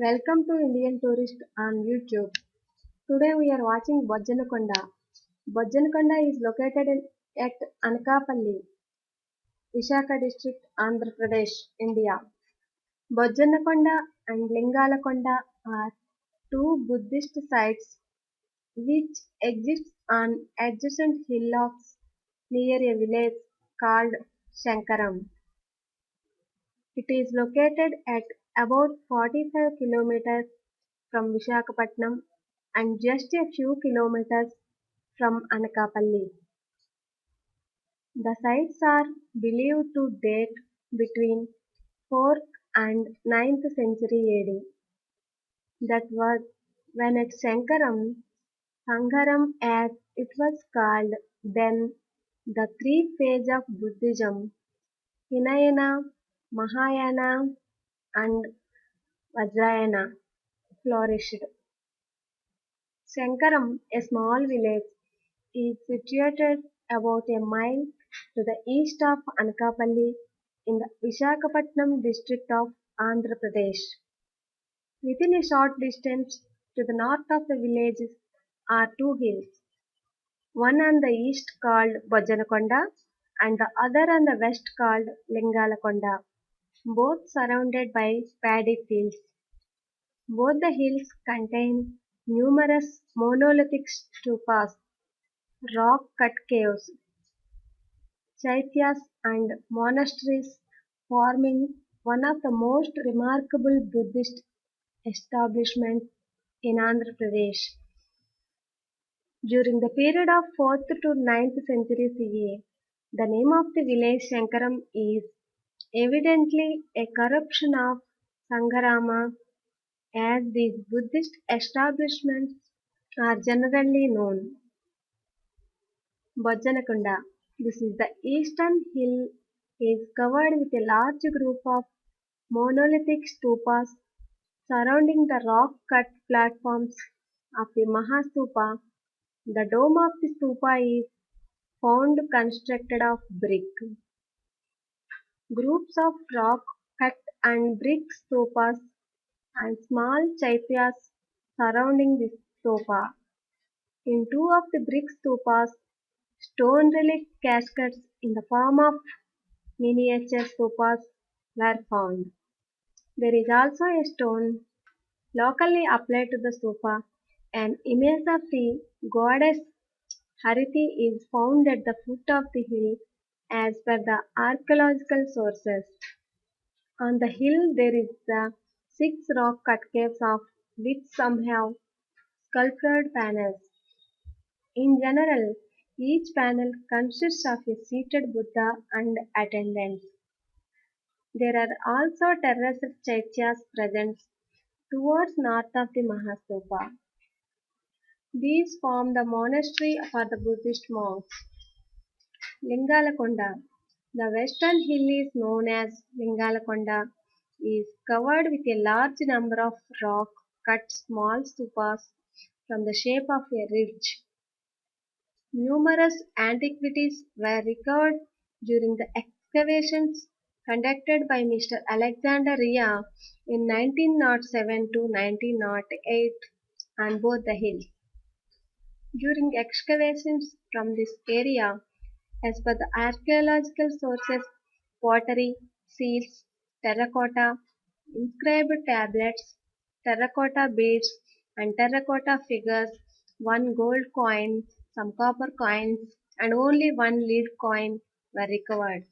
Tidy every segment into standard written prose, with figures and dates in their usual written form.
Welcome to Indian Tourist on YouTube. Today we are watching Bojjanakonda. Bojjanakonda is located at Anakapalli, Vishaka district, Andhra Pradesh, India. Bojjanakonda and Lingalakonda are two Buddhist sites which exist on adjacent hillocks near a village called Shankaram. It is located at about 45 kilometers from Visakhapatnam and just a few kilometers from Anakapalli. The sites are believed to date between 4th and 9th century AD. That was when at Shankaram, Sangharam as it was called then, the three phases of Buddhism, Hinayana, Mahayana and Vajrayana, flourished. Shankaram, a small village, is situated about a mile to the east of Anakapalli in the Visakhapatnam district of Andhra Pradesh. Within a short distance to the north of the village are two hills, one on the east called Bojjanakonda and the other on the west called Lingalakonda, both surrounded by paddy fields. Both the hills contain numerous monolithic stupas, rock-cut caves, chaityas and monasteries forming one of the most remarkable Buddhist establishments in Andhra Pradesh. During the period of 4th to 9th century CE, the name of the village Shankaram is evidently a corruption of Sangharama, as these Buddhist establishments are generally known. Bojjanakonda. This is the eastern hill is covered with a large group of monolithic stupas surrounding the rock-cut platforms of the Mahastupa. The dome of the stupa is found constructed of brick. Groups of rock cut and brick stupas and small chaityas surrounding the stupa. In two of the brick stupas, stone relic caskets in the form of miniature stupas were found. There is also a stone locally applied to the stupa. An image of the goddess Hariti is found at the foot of the hill as per the archaeological sources. On the hill there is the 6 rock cut caves of which some have sculptured panels. In general, each panel consists of a seated Buddha and attendants. There are also terraced chaityas present towards north of the Mahastupa. These form the monastery for the Buddhist monks. Lingalakonda. The western hill is known as Lingalakonda, is covered with a large number of rock-cut small stupas from the shape of a ridge. Numerous antiquities were recovered during the excavations conducted by Mr. Alexander Ria in 1907 to 1908 on both the hills. During excavations from this area, as per the archaeological sources, pottery, seals, terracotta, inscribed tablets, terracotta beads, and terracotta figures, one gold coin, some copper coins, and only one lead coin were recovered.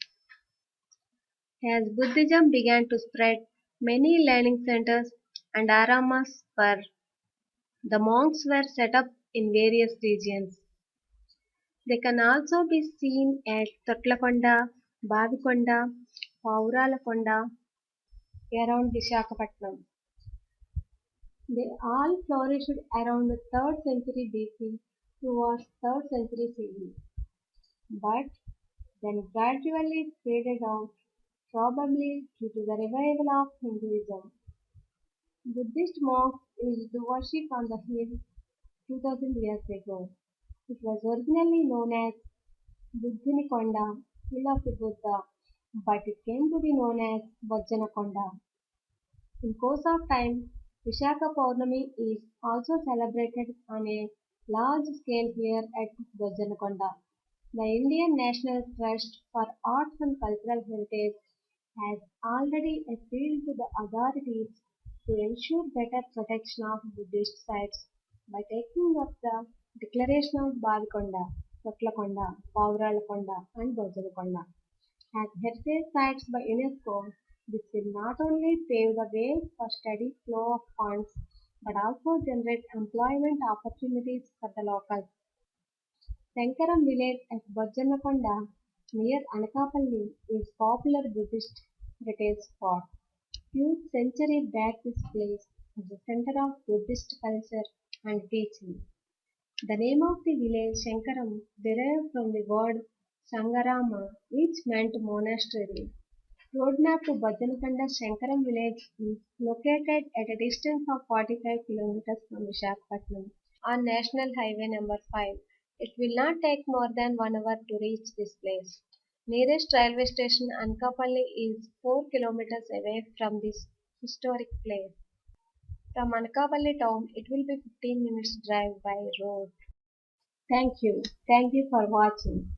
As Buddhism began to spread, many learning centers and aramas for the monks were set up in various regions. They can also be seen at Totlakonda, Bavikonda, Pauralakonda around Visakhapatnam. They all flourished around the 3rd century BC towards 3rd century CE, but then gradually faded out, probably due to the revival of Hinduism. Buddhist monks used to worship on the hill 2000 years ago. It was originally known as Buddhinikonda, Hill of the Buddha, but it came to be known as Bojjanakonda. In course of time, Vishaka Purnami is also celebrated on a large scale here at Bojanakonda. The Indian National Trust for Arts and Cultural Heritage has already appealed to the authorities to ensure better protection of Buddhist sites by taking up the Declaration of Bavikonda, Totlakonda, Pauralakonda, and Bojanakonda as heritage sites by UNESCO. This will not only pave the way for steady flow of funds but also generate employment opportunities for the locals. Sankaram village at Bojjanakonda near Anakapalli is popular Buddhist heritage spot. Few centuries back this place was a center of Buddhist culture and teaching. The name of the village Shankaram derived from the word Sangarama, which meant monastery. Roadmap to Bhajanakanda Shankaram village is located at a distance of 45 kilometers from Visakhapatnam on National Highway number 5. It will not take more than 1 hour to reach this place. Nearest railway station Anakapalli is 4 kilometers away from this historic place. From Anakapalli town, it will be 15 minutes drive by road. Thank you. Thank you for watching.